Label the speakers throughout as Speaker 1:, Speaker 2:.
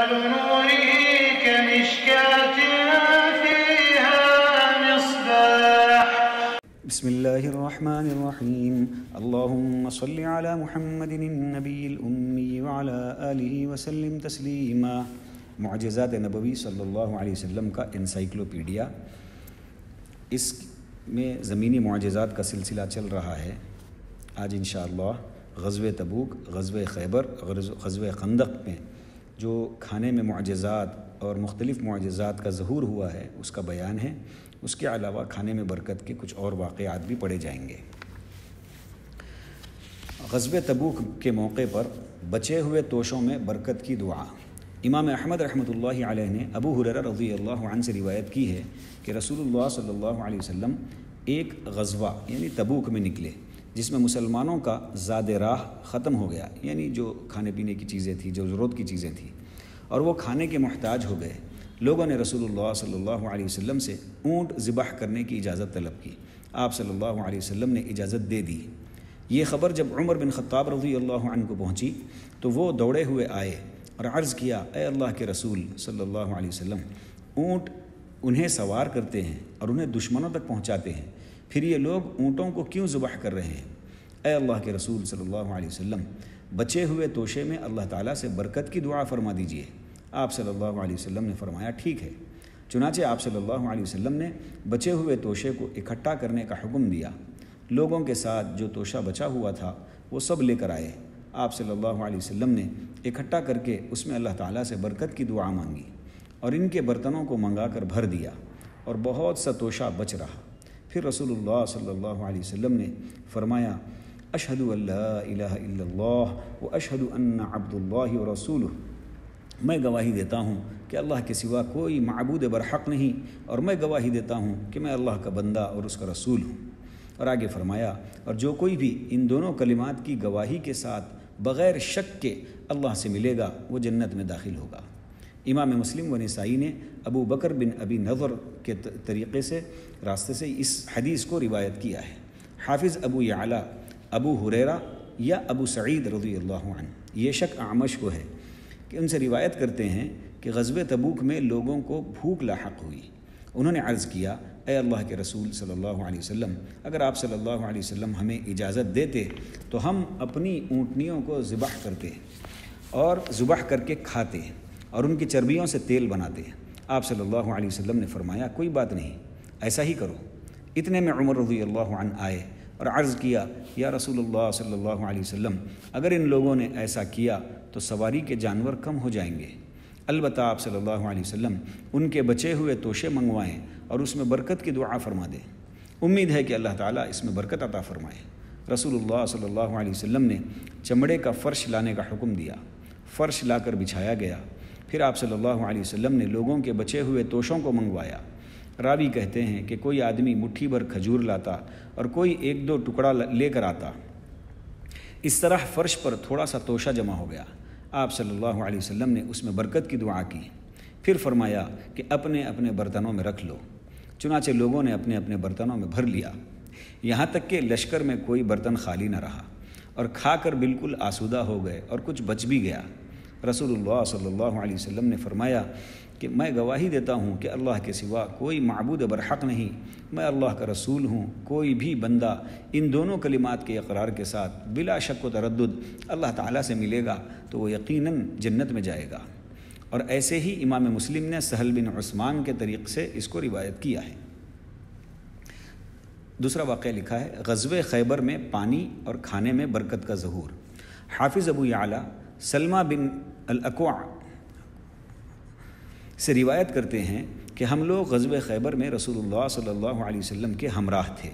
Speaker 1: مثل نوره كمشكاة فيها مصباح.
Speaker 2: بسم الله الرحمن الرحيم. اللهم صل على محمد النبي الأمي وعلى آله وسلم تسلیما. معجزات نبوی صلی اللہ علیہ وسلم کا انسائکلوپیڈیا. اس میں زمینی معجزات کا سلسلہ چل رہا ہے. آج انشاءاللہ غزوہ تبوک، غزوہ خیبر، غزوہ خندق میں جو کھانے میں معجزات اور مختلف معجزات کا ظہور ہوا ہے اس کا بیان ہے. اس کے علاوہ کھانے میں برکت کے کچھ اور واقعات بھی پڑھے جائیں گے. غزوہ تبوک کے موقع پر بچے ہوئے توشوں میں برکت کی دعا. امام احمد رحمۃ اللہ علیہ نے ابو ہریرہ رضی اللہ عنہ سے روایت کی ہے کہ رسول اللہ صلی اللہ علیہ وسلم ایک غزوہ یعنی تبوک میں نکلے جس میں مسلمانوں کا زاد راہ ختم ہو گیا، یعنی جو کھانے پینے کی چیزیں تھیں، جو ضرورت کی چیزیں تھیں، اور وہ کھانے کے محتاج ہو گئے. لوگوں نے رسول اللہ صلی اللہ علیہ وسلم سے اونٹ ذبح کرنے کی اجازت طلب کی. آپ صلی اللہ علیہ وسلم نے اجازت دے دی. یہ خبر جب عمر بن خطاب رضی اللہ عنہ کو پہنچی تو وہ دوڑے ہوئے آئے اور عرض کیا، اے اللہ کے رسول صلی اللہ علیہ وسلم، اونٹ انہیں سوار کرتے ہیں اور انہیں دشمنوں تک پہنچاتے ہیں، پھر یہ لوگ اونٹوں کو کیوں ذبح کر رہے ہیں؟ اے اللہ کے رسول صلی اللہ علیہ وسلم، بچے ہوئے توشے میں اللہ تعالیٰ سے برکت کی دعا فرما دیجئے. آپ صلی اللہ علیہ وسلم نے فرمایا ٹھیک ہے. چنانچہ آپ صلی اللہ علیہ وسلم نے بچے ہوئے توشے کو اکٹھا کرنے کا حکم دیا. لوگوں کے ساتھ جو توشہ بچا ہوا تھا وہ سب لے کر آئے. آپ صلی اللہ علیہ وسلم نے اکٹھا کر کے اس میں اللہ تعالیٰ سے برکت کی دعا مانگی اور ان کے برتنوں کو منگا کر بھر دیا اور بہت سا توشہ بچ رہا. پھر رسول اللہ صلی اللہ علیہ وسلم نے فرمایا، اشہد ان لا الہ الا اللہ و اشہد ان عبد اللہ و رسولہ. میں گواہی دیتا ہوں کہ اللہ کے سوا کوئی معبود برحق نہیں، اور میں گواہی دیتا ہوں کہ میں اللہ کا بندہ اور اس کا رسول ہوں. اور آگے فرمایا، اور جو کوئی بھی ان دونوں کلمات کی گواہی کے ساتھ بغیر شک کے اللہ سے ملے گا وہ جنت میں داخل ہوگا. امام مسلم و نسائی نے ابو بکر بن ابی نضر کے طریقے سے راستے سے اس حدیث کو روایت کیا ہے. حافظ ابو یعلا ابو ہریرہ یا ابو سعید رضی اللہ عنہ، یہ شک اعمش کو ہے کہ ان سے روایت کرتے ہیں کہ غزوہ تبوک میں لوگوں کو بھوک لاحق ہوئی. انہوں نے عرض کیا، اے اللہ کے رسول صلی اللہ علیہ وسلم، اگر آپ صلی اللہ علیہ وسلم ہمیں اجازت دیتے تو ہم اپنی اونٹنیوں کو ذبح کرتے اور ذبح کر کے کھاتے اور ان کی چربیوں سے تیل بناتے. آپ صلی اللہ علیہ وسلم نے فرمایا، کوئی بات نہیں، ایسا ہی کرو. اتنے میں عمر رضی اللہ عنہ آئے اور عرض کیا، یا رسول اللہ صلی اللہ علیہ وسلم، اگر ان لوگوں نے ایسا کیا تو سواری کے جانور کم ہو جائیں گے. البتہ آپ صلی اللہ علیہ وسلم ان کے بچے ہوئے توشے منگوائیں اور اس میں برکت کی دعا فرما دیں. امید ہے کہ اللہ تعالیٰ اس میں برکت عطا فرمائے. رسول اللہ صلی اللہ علیہ وسلم نے چمڑے کا فرش لانے کا حکم دیا. فرش لا کر بچھایا گیا. پھر آپ صلی اللہ علیہ وسلم نے لوگوں کے بچے ہوئے توشوں کو منگوایا. راوی کہتے ہیں کہ کوئی آدمی مٹھی بھر کھجور لاتا اور کوئی ایک دو ٹکڑا لے کر آتا. اس طرح فرش پر تھوڑا سا توشہ جمع ہو گیا. آپ صلی اللہ علیہ وسلم نے اس میں برکت کی دعا کی. پھر فرمایا کہ اپنے اپنے برتنوں میں رکھ لو. چنانچہ لوگوں نے اپنے اپنے برتنوں میں بھر لیا، یہاں تک کہ لشکر میں کوئی برتن خالی نہ رہا، اور کھا کر بالکل آسودہ ہو گئے اور کچھ بچ بھی گیا. رسول اللہ صلی اللہ علیہ وسلم نے فرمایا کہ میں گواہی دیتا ہوں کہ اللہ کے سوا کوئی معبود برحق نہیں، میں اللہ کا رسول ہوں. کوئی بھی بندہ ان دونوں کلمات کے اقرار کے ساتھ بلا شک و تردد اللہ تعالیٰ سے ملے گا تو وہ یقیناً جنت میں جائے گا. اور ایسے ہی امام مسلم نے سہل بن عثمان کے طریق سے اس کو روایت کیا ہے. دوسرا واقعہ لکھا ہے، غزوہ خیبر میں پانی اور کھانے میں برکت کا ظہور. حافظ ابو یعلا سلمہ بن الاکوع سے روایت کرتے ہیں کہ ہم لوگ غزوہ خیبر میں رسول اللہ صلی اللہ علیہ وسلم کے ہمراہ تھے.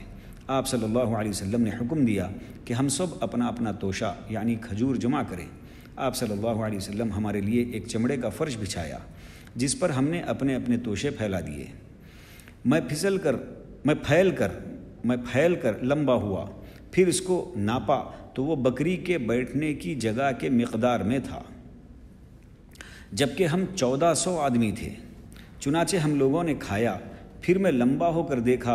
Speaker 2: آپ صلی اللہ علیہ وسلم نے حکم دیا کہ ہم سب اپنا اپنا توشہ یعنی کھجور جمع کریں. آپ صلی اللہ علیہ وسلم ہمارے لیے ایک چمڑے کا فرش بچھایا جس پر ہم نے اپنے اپنے توشے پھیلا دیے. میں پھیل کر لمبا ہوا، پھر اس کو ناپا تو وہ بکری کے بیٹھنے کی جگہ کے مقدار میں تھا، جبکہ ہم 1400 آدمی تھے. چنانچہ ہم لوگوں نے کھایا. پھر میں لمبا ہو کر دیکھا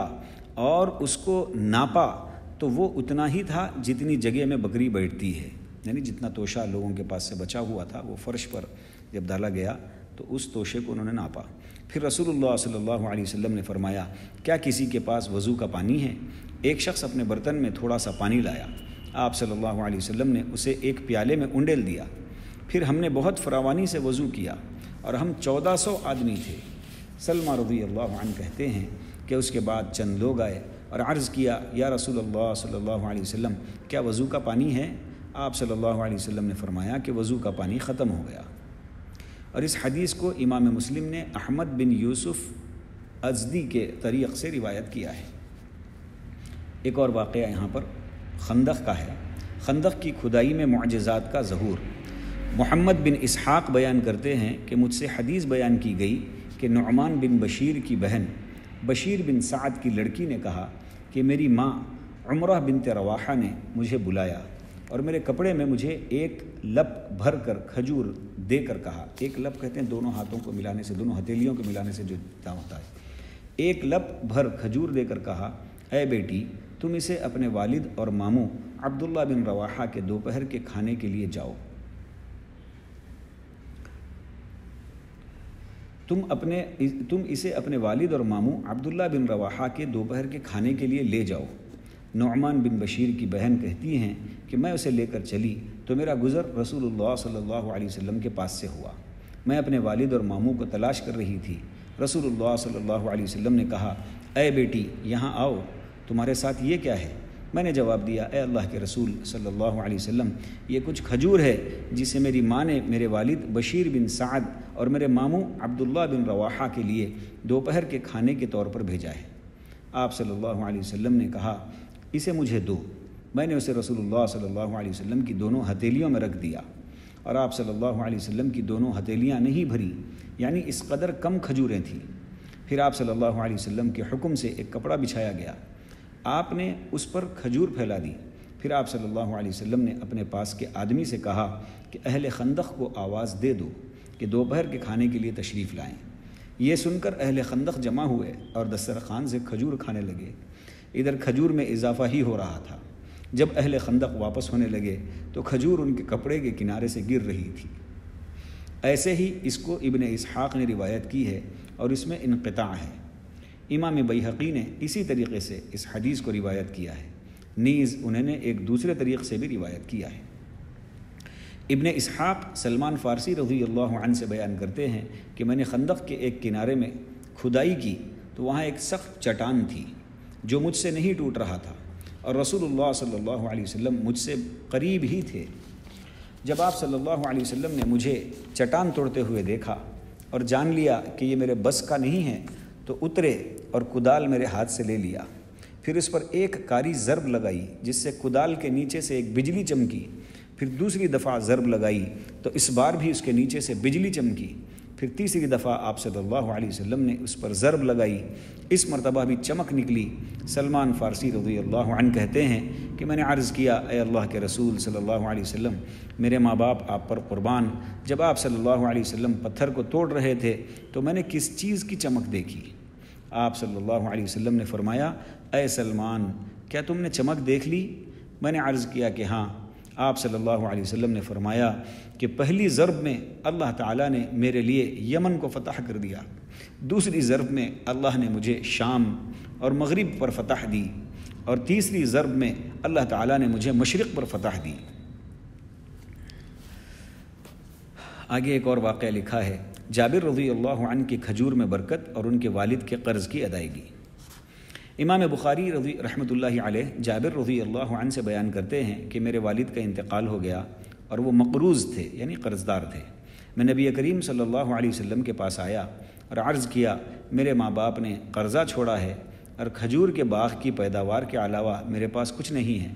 Speaker 2: اور اس کو ناپا تو وہ اتنا ہی تھا جتنی جگہ میں بکری بیٹھتی ہے، یعنی جتنا توشہ لوگوں کے پاس سے بچا ہوا تھا وہ فرش پر جب ڈالا گیا تو اس توشے کو انہوں نے ناپا۔ پھر رسول اللہ صلی اللہ علیہ وسلم نے فرمایا کیا کسی کے پاس وضو کا پانی ہے؟ ایک شخص اپنے برتن میں تھوڑا سا پانی لایا، آپ صلی اللہ علیہ وسلم نے اسے ایک پیالے میں انڈیل دیا۔ پھر ہم نے بہت فراوانی سے وضو کیا اور ہم 1400 آدمی تھے۔ سلمہ رضی اللہ عنہ کہتے ہیں کہ اس کے بعد چند لوگ آئے اور عرض کیا یا رسول اللہ صلی اللہ علیہ وسلم کیا وضو کا پانی ہے؟ آپ صلی اللہ علیہ وسلم نے فرمایا کہ وضو کا پانی ختم ہو گیا۔ اور اس حدیث کو امام مسلم نے احمد بن یوسف ازدی کے طریق سے روایت کیا ہے۔ ایک اور واقعہ یہاں پر خندق کا ہے۔ خندق کی کھدائی میں معجزات کا ظہور۔ محمد بن اسحاق بیان کرتے ہیں کہ مجھ سے حدیث بیان کی گئی کہ نعمان بن بشیر کی بہن بشیر بن سعد کی لڑکی نے کہا کہ میری ماں عمرہ بنت رواحہ نے مجھے بلایا اور میرے کپڑے میں مجھے ایک لپ بھر کر کھجور دے کر کہا، ایک لپ کہتے ہیں دونوں ہاتھوں کو ملانے سے، دونوں ہتھیلیوں کو ملانے سے جو ہوتا ہے، ایک لپ بھر کھجور دے کر کہا اے بیٹی تم اسے اپنے والد اور ماموں عبداللہ بن رواحہ کے دوپہر کے کھانے کے لیے جاؤ، تم اسے اپنے والد اور ماموں عبداللہ بن رواحہ کے دوپہر کے کھانے کے لیے لے جاؤ۔ نعمان بن بشیر کی بہن کہتی ہیں کہ میں اسے لے کر چلی تو میرا گزر رسول اللہ صلی اللہ علیہ وسلم کے پاس سے ہوا۔ میں اپنے والد اور ماموں کو تلاش کر رہی تھی۔ رسول اللہ صلی اللہ علیہ وسلم نے کہا اے بیٹی یہاں آؤ، تمہارے ساتھ یہ کیا ہے؟ میں نے جواب دیا اے اللہ کے رسول صلی اللہ علیہ وسلم یہ کچھ کھجور ہے جسے میری ماں نے میرے والد بشیر بن سعد اور میرے ماموں عبداللہ بن رواحہ کے لیے دوپہر کے کھانے کے طور پر بھیجا ہے۔ آپ صلی اللہ علیہ وسلم نے کہا اسے مجھے دو۔ میں نے اسے رسول اللہ صلی اللہ علیہ وسلم کی دونوں ہتھیلیوں میں رکھ دیا اور آپ صلی اللہ علیہ وسلم کی دونوں ہتھیلیاں نہیں بھری، یعنی اس قدر کم کھجوریں تھیں۔ پھر آپ صلی اللہ علیہ وسلم کے حکم سے ایک کپڑا بچھایا گیا، آپ نے اس پر کھجور پھیلا دی۔ پھر آپ صلی اللہ علیہ وسلم نے اپنے پاس کے آدمی سے کہا کہ اہل خندق کو آواز دے دو کہ دوپہر کے کھانے کے لیے تشریف لائیں۔ یہ سن کر اہل خندق جمع ہوئے اور دسترخوان سے کھجور کھانے لگے۔ ادھر کھجور میں اضافہ ہی ہو رہا تھا۔ جب اہل خندق واپس ہونے لگے تو کھجور ان کے کپڑے کے کنارے سے گر رہی تھی۔ ایسے ہی اس کو ابن اسحاق نے روایت کی ہے اور اس میں انقطاع ہے۔ امام بیہقی نے اسی طریقے سے اس حدیث کو روایت کیا ہے، نیز انہوں نے ایک دوسرے طریق سے بھی روایت کیا ہے۔ ابن اسحاق سلمان فارسی رضی اللہ عنہ سے بیان کرتے ہیں کہ میں نے خندق کے ایک کنارے میں کھدائی کی تو وہاں ایک سخت چٹان تھی جو مجھ سے نہیں ٹوٹ رہا تھا اور رسول اللہ صلی اللہ علیہ وسلم مجھ سے قریب ہی تھے۔ جب آپ صلی اللہ علیہ وسلم نے مجھے چٹان توڑتے ہوئے دیکھا اور جان لیا کہ یہ میرے بس کا نہیں ہے تو اترے اور کدال میرے ہاتھ سے لے لیا، پھر اس پر ایک کاری ضرب لگائی جس سے کدال کے نیچے سے ایک بجلی چمکی، پھر دوسری دفعہ ضرب لگائی تو اس بار بھی اس کے نیچے سے بجلی چمکی، پھر تیسری دفعہ آپ صلی اللہ علیہ وسلم نے اس پر ضرب لگائی، اس مرتبہ بھی چمک نکلی۔ سلمان فارسی رضی اللہ عنہ کہتے ہیں کہ میں نے عرض کیا اے اللہ کے رسول صلی اللہ علیہ وسلم میرے ماں باپ آپ پر قربان، جب آپ صلی اللہ علیہ وسلم پتھر کو توڑ رہے تھے تو میں نے کس چیز کی چمک دیکھی؟ آپ صلی اللہ علیہ وسلم نے فرمایا اے سلمان کیا تم نے چمک دیکھ لی؟ میں نے عرض کیا کہ ہاں۔ آپ صلی اللہ علیہ وسلم نے فرمایا کہ پہلی ضرب میں اللہ تعالیٰ نے میرے لیے یمن کو فتح کر دیا، دوسری ضرب میں اللہ نے مجھے شام اور مغرب پر فتح دی، اور تیسری ضرب میں اللہ تعالیٰ نے مجھے مشرق پر فتح دی۔ آگے ایک اور واقعہ لکھا ہے، جابر رضی اللہ عنہ کی کھجور میں برکت اور ان کے والد کے قرض کی ادائیگی۔ امام بخاری رحمۃ اللہ علیہ جابر رضی اللہ عنہ سے بیان کرتے ہیں کہ میرے والد کا انتقال ہو گیا اور وہ مقروض تھے یعنی قرض دار تھے۔ میں نبی کریم صلی اللہ علیہ وسلم کے پاس آیا اور عرض کیا میرے ماں باپ نے قرضہ چھوڑا ہے اور کھجور کے باغ کی پیداوار کے علاوہ میرے پاس کچھ نہیں ہے،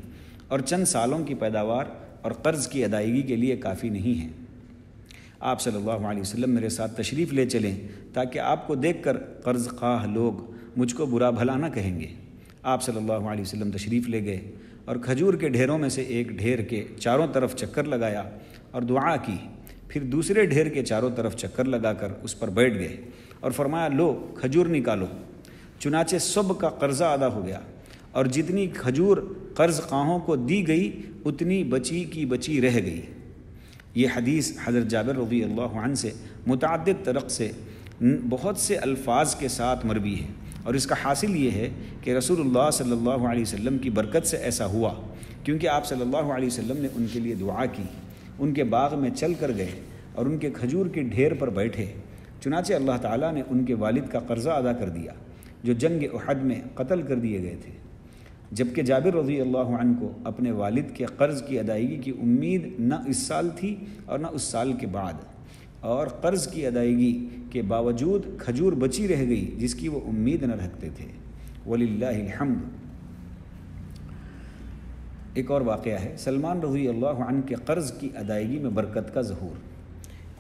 Speaker 2: اور چند سالوں کی پیداوار اور قرض کی ادائیگی کے لیے کافی نہیں ہے۔ آپ صلی اللہ علیہ وسلم میرے ساتھ تشریف لے چلیں تاکہ آپ کو دیکھ کر قرض خواہ لوگ مجھ کو برا بھلا نہ کہیں گے۔ آپ صلی اللہ علیہ وسلم تشریف لے گئے اور کھجور کے ڈھیروں میں سے ایک ڈھیر کے چاروں طرف چکر لگایا اور دعا کی، پھر دوسرے ڈھیر کے چاروں طرف چکر لگا کر اس پر بیٹھ گئے اور فرمایا لو کھجور نکالو۔ چنانچہ سب کا قرضہ ادا ہو گیا اور جتنی کھجور قرض خواہوں کو دی گئی اتنی بچی کی بچی رہ گئی۔ یہ حدیث حضرت جابر رضی اللہ عنہ سے متعدد طرق سے بہت سے الفاظ کے ساتھ مروی ہے، اور اس کا حاصل یہ ہے کہ رسول اللہ صلی اللہ علیہ وسلم کی برکت سے ایسا ہوا، کیونکہ آپ صلی اللہ علیہ وسلم نے ان کے لیے دعا کی، ان کے باغ میں چل کر گئے اور ان کے کھجور کے ڈھیر پر بیٹھے، چنانچہ اللہ تعالیٰ نے ان کے والد کا قرضہ ادا کر دیا جو جنگ احد میں قتل کر دیے گئے تھے، جبکہ جابر رضی اللہ عنہ کو اپنے والد کے قرض کی ادائیگی کی امید نہ اس سال تھی اور نہ اس سال کے بعد، اور قرض کی ادائیگی کے باوجود کھجور بچی رہ گئی جس کی وہ امید نہ رکھتے تھے، وللہ الحمد۔ ایک اور واقعہ ہے سلمان رضی اللہ عنہ کے قرض کی ادائیگی میں برکت کا ظہور۔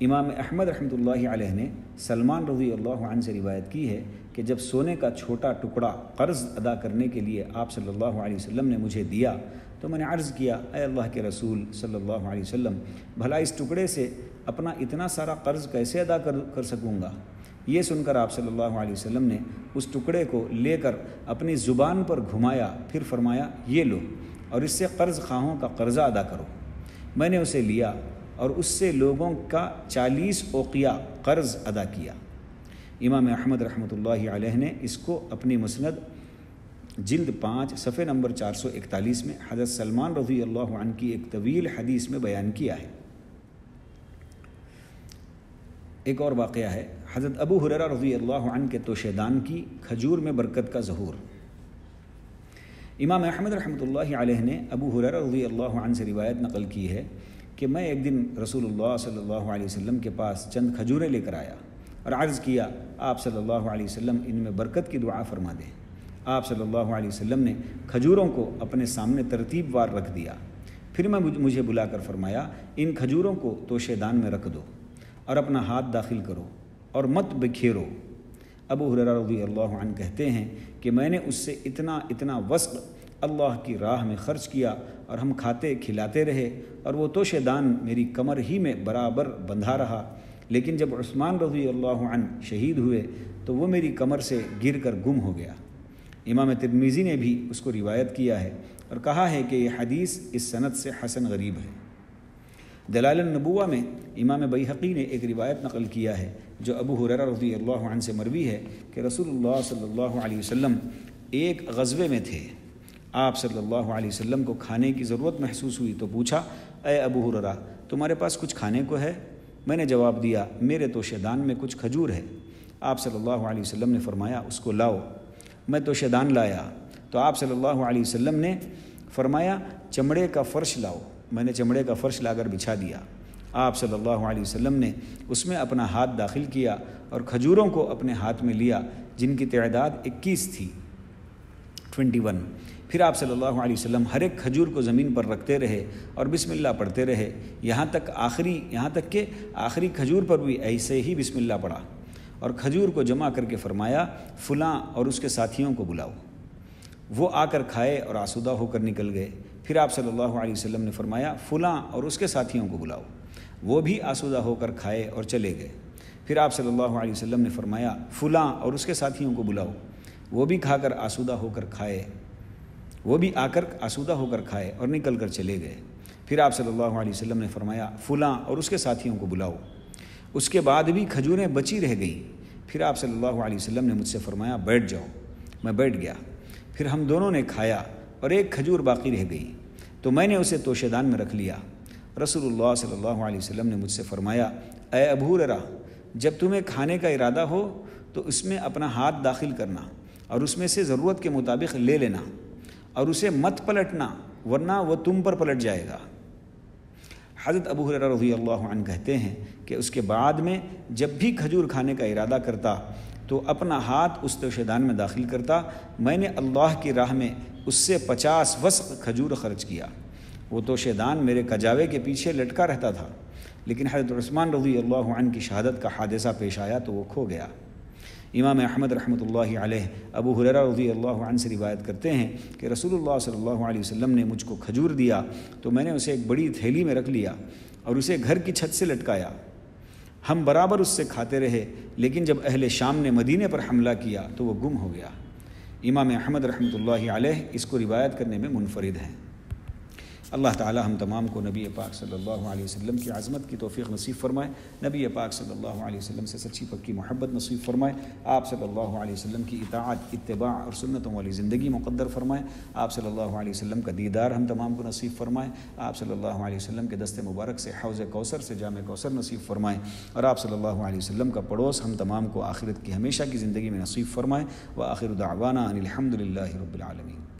Speaker 2: امام احمد رحمۃ اللہ علیہ نے سلمان رضی اللہ عنہ سے روایت کی ہے کہ جب سونے کا چھوٹا ٹکڑا قرض ادا کرنے کے لیے آپ صلی اللہ علیہ وسلم نے مجھے دیا تو میں نے عرض کیا، اے اللہ کے رسول صلی اللہ علیہ وسلم، بھلا اس ٹکڑے سے اپنا اتنا سارا قرض کیسے ادا کر سکوں گا؟ یہ سن کر آپ صلی اللہ علیہ وسلم نے اس ٹکڑے کو لے کر اپنی زبان پر گھمایا، پھر فرمایا، یہ لو اور اس سے قرض خواہوں کا قرضہ ادا کرو۔ میں نے اسے لیا اور اس سے لوگوں کا 40 اوقیہ قرض ادا کیا۔ امام احمد رحمۃ اللہ علیہ نے اس کو اپنی مسند جلد 5 صفحہ نمبر 441 میں حضرت سلمان رضی اللہ عنہ کی ایک طویل حدیث میں بیان کیا ہے۔ ایک اور واقعہ ہے حضرت ابو ہریرہ رضی اللہ عنہ کے توشہ دان کی کھجور میں برکت کا ظہور۔ امام احمد رحمۃ اللہ علیہ نے ابو ہریرہ رضی اللہ عنہ سے روایت نقل کی ہے کہ میں ایک دن رسول اللہ صلی اللہ علیہ وسلم کے پاس چند کھجوریں لے کر آیا اور عرض کیا، آپ صلی اللہ علیہ وسلم ان میں برکت کی دعا فرما دیں۔ آپ صلی اللہ علیہ وسلم نے کھجوروں کو اپنے سامنے ترتیب وار رکھ دیا، پھر مجھے بلا کر فرمایا، ان کھجوروں کو توشہ دان میں رکھ دو اور اپنا ہاتھ داخل کرو اور مت بکھیرو۔ ابو ہریرہ رضی اللہ عنہ کہتے ہیں کہ میں نے اس سے اتنا وسق اللہ کی راہ میں خرچ کیا اور ہم کھاتے کھلاتے رہے، اور وہ توشہ دان میری کمر ہی میں برابر بندھا رہا، لیکن جب عثمان رضی اللہ عنہ شہید ہوئے تو وہ میری کمر سے گر کر گم ہو گیا۔ امام ترمذی نے بھی اس کو روایت کیا ہے اور کہا ہے کہ یہ حدیث اس سند سے حسن غریب ہے۔ دلائل النبوہ میں امام بیہقی نے ایک روایت نقل کیا ہے جو ابو ہریرہ رضی اللہ عنہ سے مروی ہے کہ رسول اللہ صلی اللہ علیہ وسلم ایک غزوے میں تھے، آپ صلی اللہ علیہ وسلم کو کھانے کی ضرورت محسوس ہوئی تو پوچھا، اے ابو ہریرہ، تمہارے پاس کچھ کھانے کو ہے؟ میں نے جواب دیا، میرے توشہ دان میں کچھ کھجور ہے۔ آپ صلی اللہ علیہ وسلم نے فرمایا، اس کو لاؤ۔ میں توشہ دان لایا تو آپ صلی اللہ علیہ وسلم نے فرمایا، چمڑے کا فرش لاؤ۔ میں نے چمڑے کا فرش لا کر بچھا دیا۔ آپ صلی اللہ علیہ وسلم نے اس میں اپنا ہاتھ داخل کیا اور کھجوروں کو اپنے ہاتھ میں لیا جن کی تعداد 21 تھی، 21۔ پھر آپ صلی اللہ علیہ وسلم ہر ایک کھجور کو زمین پر رکھتے رہے اور بسم اللہ پڑھتے رہے، یہاں تک کہ آخری کھجور پر بھی ایسے ہی بسم اللہ پڑھا، اور کھجور کو جمع کر کے فرمایا، فلاں اور اس کے ساتھیوں کو بلاؤ۔ وہ آ کر کھائے اور آسودہ ہو کر نکل گئے۔ پھر آپ صلی اللہ علیہ وسلم نے فرمایا، فلاں اور اس کے ساتھیوں کو بلاؤ۔ وہ بھی آسودہ ہو کر کھائے اور چلے گئے۔ پھر آپ صلی اللہ علیہ وسلم نے فرمایا، فلاں اور اس کے ساتھیوں کو بلاؤ۔ وہ بھی کھا کر آسودہ ہو کر کھائے، وہ بھی آ کر آسودہ ہو کر کھائے اور نکل کر چلے گئے۔ پھر آپ صلی اللہ علیہ وسلم نے فرمایا، فلاں اور اس کے ساتھیوں کو بلاؤ۔ اس کے بعد بھی کھجوریں بچی رہ گئیں۔ پھر آپ صلی اللہ علیہ وسلم نے مجھ سے فرمایا، بیٹھ جاؤ۔ میں بیٹھ گیا۔ پھر ہم دونوں نے کھایا اور ایک کھجور باقی رہ گئی تو میں نے اسے توشہ دان میں رکھ لیا۔ رسول اللہ صلی اللہ علیہ وسلم نے مجھ سے فرمایا، اے ابو ہریرہ، جب تمہیں کھانے کا ارادہ ہو تو اس میں اپنا ہاتھ داخل کرنا اور اس میں سے ضرورت کے مطابق لے لینا، اور اسے مت پلٹنا ورنہ وہ تم پر پلٹ جائے گا۔ حضرت ابو ہریرہ رضی اللہ عنہ کہتے ہیں کہ اس کے بعد میں جب بھی کھجور کھانے کا ارادہ کرتا تو اپنا ہاتھ اس توشہ دان میں داخل کرتا۔ میں نے اللہ کی راہ میں اس سے 50 وسق کھجور خرچ کیا۔ وہ توشہ دان میرے کجاوے کے پیچھے لٹکا رہتا تھا، لیکن حضرت عثمان رضی اللہ عنہ کی شہادت کا حادثہ پیش آیا تو وہ کھو گیا۔ امام احمد رحمۃ اللہ علیہ ابو ہریرہ رضی اللہ عنہ سے روایت کرتے ہیں کہ رسول اللہ صلی اللہ علیہ وسلم نے مجھ کو کھجور دیا تو میں نے اسے ایک بڑی تھیلی میں رکھ لیا اور اسے گھر کی چھت سے لٹکایا۔ ہم برابر اس سے کھاتے رہے، لیکن جب اہل شام نے مدینے پر حملہ کیا تو وہ گم ہو گیا۔ امام احمد رحمۃ اللہ علیہ اس کو روایت کرنے میں منفرد ہیں۔ اللہ تعالی ہم تمام کو نبی پاک صلی اللہ علیہ وسلم کی عظمت کی توفیق نصیب فرمائے، نبی پاک صلی اللہ علیہ وسلم سے سچی پکی محبت نصیب فرمائے، آپ صلی اللہ علیہ وسلم کی اطاعت، اتباع اور سنتوں والی زندگی مقدر فرمائے، آپ صلی اللہ علیہ وسلم کا دیدار ہم تمام کو نصیب فرمائے، آپ صلی اللہ علیہ وسلم کے دست مبارک سے حوض کوثر سے جام کوثر نصیب فرمائے، اور آپ صلی اللہ علیہ وسلم کا پڑوس ہم تمام کو آخرت کی ہمیشہ کی زندگی میں نصیب فرمائے۔ وآخر دعوانا ان الحمد للہ رب العالمین۔